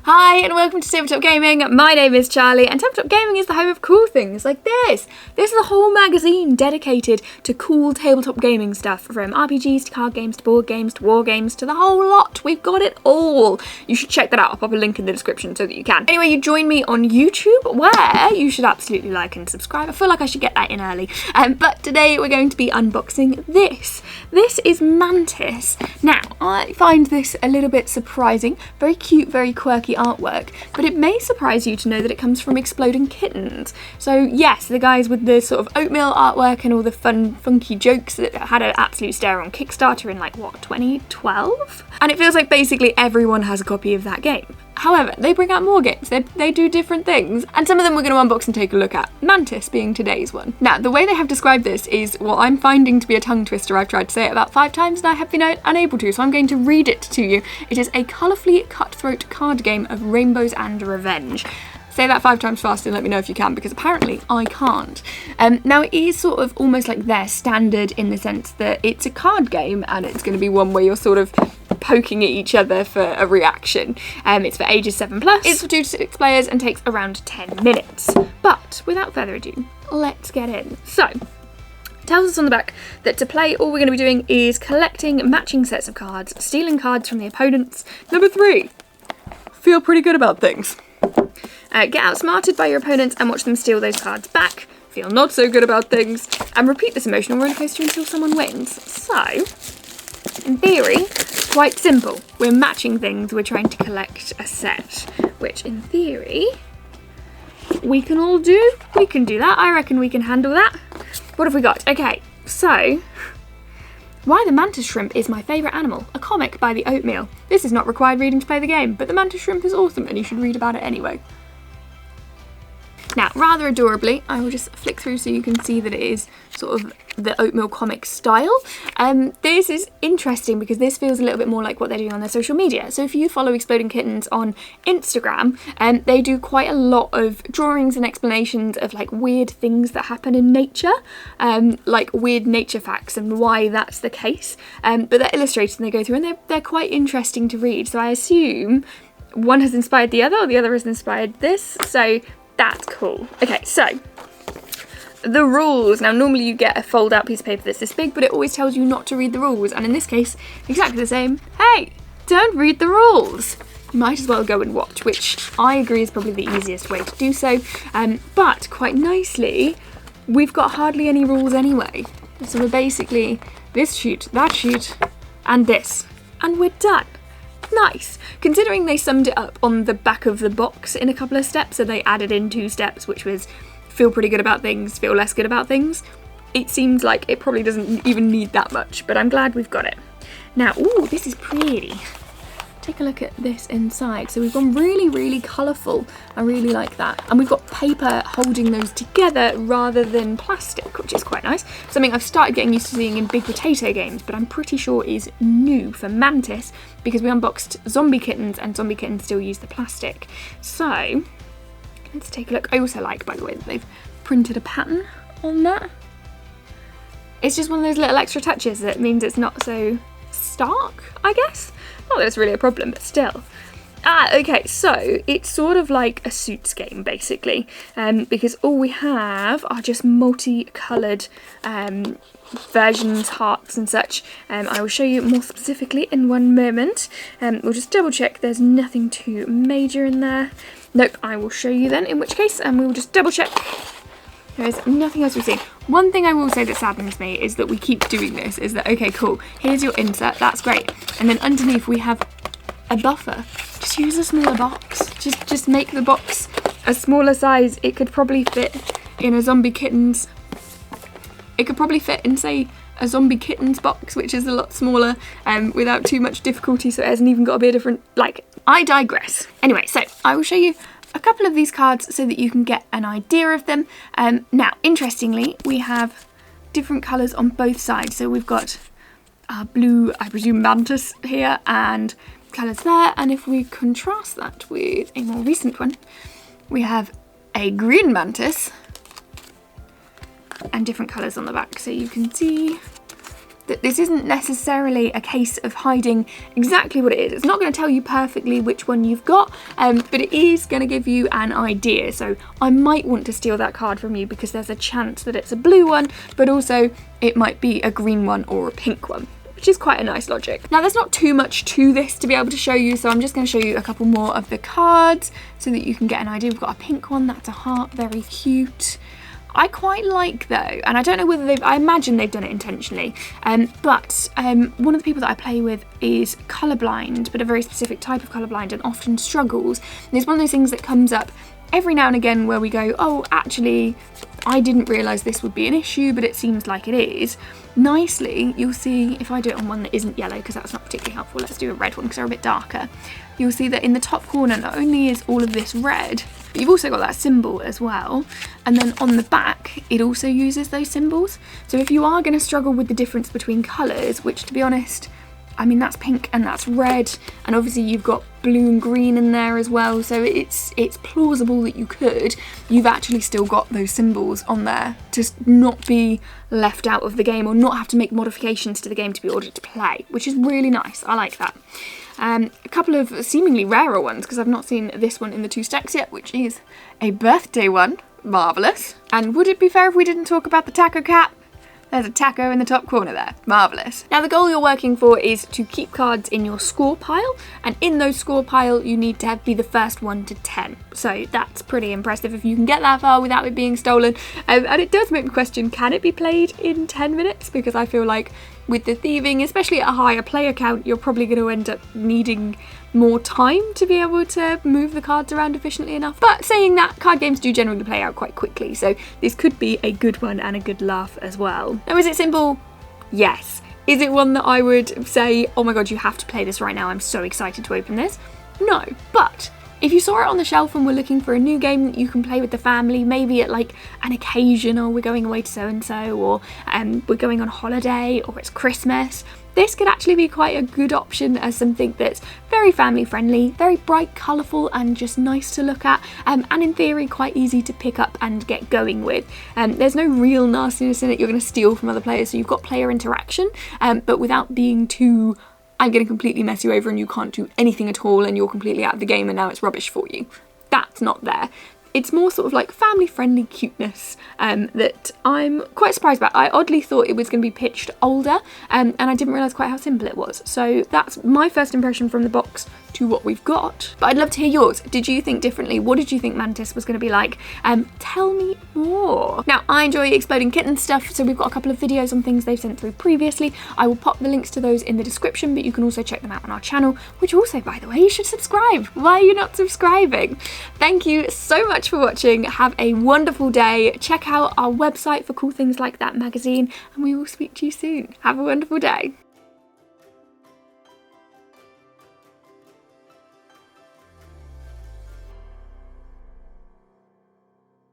Hi and welcome to Tabletop Gaming. My name is Charlie and Tabletop Gaming is the home of cool things like this. This is a whole magazine dedicated to cool tabletop gaming stuff, from RPGs to card games to board games to war games to the whole lot. We've got it all. You should check that out. I'll pop a link in the description so that you can. Anyway, you join me on YouTube where you should absolutely like and subscribe. I feel like I should get that in early. But today we're going to be unboxing this. This is Mantis. Now, I find this a little bit surprising. Very cute, very quirky artwork, but it may surprise you to know that it comes from Exploding Kittens. So yes, the guys with the sort of oatmeal artwork and all the fun, funky jokes that had an absolute stare on Kickstarter in like, what, 2012? And it feels like basically everyone has a copy of that game. However, they bring out more games, they do different things, and some of them we're going to unbox and take a look at, Mantis being today's one. Now, the way they have described this is what I'm finding to be a tongue twister. I've tried to say it about 5 times and I have been unable to, so I'm going to read it to you. It is a colourfully cutthroat card game of rainbows and revenge. Say that 5 times fast and let me know if you can, because apparently I can't. Now, it is sort of almost like their standard in the sense that it's a card game and it's going to be one where you're sort of poking at each other for a reaction. It's for ages 7+. It's for 2 to 6 players and takes around 10 minutes. But without further ado, let's get in. So, it tells us on the back that to play, all we're going to be doing is collecting matching sets of cards, stealing cards from the opponents. Number 3, feel pretty good about things. Get outsmarted by your opponents and watch them steal those cards back. Feel not so good about things. And repeat this emotional roller coaster until someone wins. So, in theory, quite simple. We're matching things, we're trying to collect a set, which in theory, we can all do. We can do that. I reckon we can handle that. What have we got? Okay, so, Why the Mantis Shrimp is My Favourite Animal, a comic by the Oatmeal. This is not required reading to play the game, but the Mantis Shrimp is awesome and you should read about it anyway. Now, rather adorably, I will just flick through so you can see that it is sort of the Oatmeal comic style. This is interesting because this feels a little bit more like what they're doing on their social media. So if you follow Exploding Kittens on Instagram, they do quite a lot of drawings and explanations of like weird things that happen in nature, like weird nature facts and why that's the case. But they're illustrated and they go through and they're quite interesting to read. So I assume one has inspired the other or the other has inspired this. So that's cool. Okay, so the rules. Now, normally you get a fold-out piece of paper that's this big, but it always tells you not to read the rules. And in this case, exactly the same. Hey, don't read the rules. You might as well go and watch, which I agree is probably the easiest way to do so. But quite nicely, we've got hardly any rules anyway. So we're basically this sheet, that sheet, and this. And we're done. Nice. Considering they summed it up on the back of the box in a couple of steps, so they added in 2 steps, which was feel pretty good about things, feel less good about things. It seems like it probably doesn't even need that much, but I'm glad we've got it. Now, ooh, this is pretty. Take a look at this inside. So we've gone really, really colourful. I really like that. And we've got paper holding those together rather than plastic, which is quite nice. Something I've started getting used to seeing in big potato games, but I'm pretty sure is new for Mantis because we unboxed Zombie Kittens and Zombie Kittens still use the plastic. So, let's take a look. I also like, by the way, that they've printed a pattern on that. It's just one of those little extra touches that means it's not so stark, I guess. Not that it's really a problem, but still. Okay, so it's sort of like a suits game, basically, because all we have are just multicoloured versions, hearts and such. I will show you more specifically in one moment. We'll just double check there's nothing too major in there. Nope, I will show you then, in which case, and we will just double check. There is nothing else we've seen. One thing I will say that saddens me is that we keep doing this, is that, okay, cool, here's your insert, that's great. And then underneath we have a buffer. Just use a smaller box. Just make the box a smaller size. It could probably fit in a Zombie Kittens. It could probably fit in, say, a Zombie Kittens box, which is a lot smaller, without too much difficulty, so it hasn't even got to be a different, like, I digress. Anyway, so I will show you a couple of these cards so that you can get an idea of them. Now, interestingly, we have different colours on both sides. So we've got blue, I presume, Mantis here, and colours there. And if we contrast that with a more recent one, we have a green Mantis and different colours on the back. So you can see that this isn't necessarily a case of hiding exactly what it is. It's not going to tell you perfectly which one you've got, but it is going to give you an idea. So I might want to steal that card from you because there's a chance that it's a blue one, but also it might be a green one or a pink one, which is quite a nice logic. Now there's not too much to this to be able to show you, so I'm just going to show you a couple more of the cards so that you can get an idea. We've got a pink one, that's a heart, very cute. I quite like though, and I don't know whether I imagine they've done it intentionally, but one of the people that I play with is colourblind, but a very specific type of colourblind, and often struggles. And it's one of those things that comes up every now and again where we go, oh, actually, I didn't realise this would be an issue, but it seems like it is. Nicely, you'll see, if I do it on one that isn't yellow, because that's not particularly helpful, let's do a red one because they're a bit darker. You'll see that in the top corner, not only is all of this red, but you've also got that symbol as well. And then on the back, it also uses those symbols. So if you are going to struggle with the difference between colours, which to be honest, I mean, that's pink and that's red, and obviously you've got blue and green in there as well, so it's plausible that you've actually still got those symbols on there to not be left out of the game or not have to make modifications to the game to be ordered to play, which is really nice. I like that. A couple of seemingly rarer ones, because I've not seen this one in the 2 stacks yet, which is a birthday one. Marvellous. And would it be fair if we didn't talk about the taco cat? There's a taco in the top corner there. Marvellous. Now the goal you're working for is to keep cards in your score pile, and in those score pile you need to be the first 1 to 10. So that's pretty impressive if you can get that far without it being stolen. And it does make me question, can it be played in 10 minutes? Because I feel like with the thieving, especially at a higher player count, you're probably going to end up needing more time to be able to move the cards around efficiently enough. But saying that, card games do generally play out quite quickly, so this could be a good one and a good laugh as well. Now, is it simple? Yes. Is it one that I would say, oh my god, you have to play this right now, I'm so excited to open this? No, but if you saw it on the shelf and were looking for a new game that you can play with the family, maybe at like an occasion, or we're going away to so-and-so, or we're going on holiday, or it's Christmas, this could actually be quite a good option as something that's very family friendly, very bright, colourful, and just nice to look at, and in theory quite easy to pick up and get going with. There's no real nastiness in it you're going to steal from other players, so you've got player interaction, but without being too, I'm going to completely mess you over and you can't do anything at all and you're completely out of the game and now it's rubbish for you. That's not there. It's more sort of like family-friendly cuteness that I'm quite surprised about. I oddly thought it was going to be pitched older, and I didn't realise quite how simple it was. So that's my first impression from the box to what we've got. But I'd love to hear yours. Did you think differently? What did you think Mantis was going to be like? Tell me more. Now, I enjoy Exploding Kittens stuff, so we've got a couple of videos on things they've sent through previously. I will pop the links to those in the description, but you can also check them out on our channel, which also, by the way, you should subscribe. Why are you not subscribing? Thank you so much for watching. Have a wonderful day. Check out our website for cool things like that magazine, and we will speak to you soon. Have a wonderful day.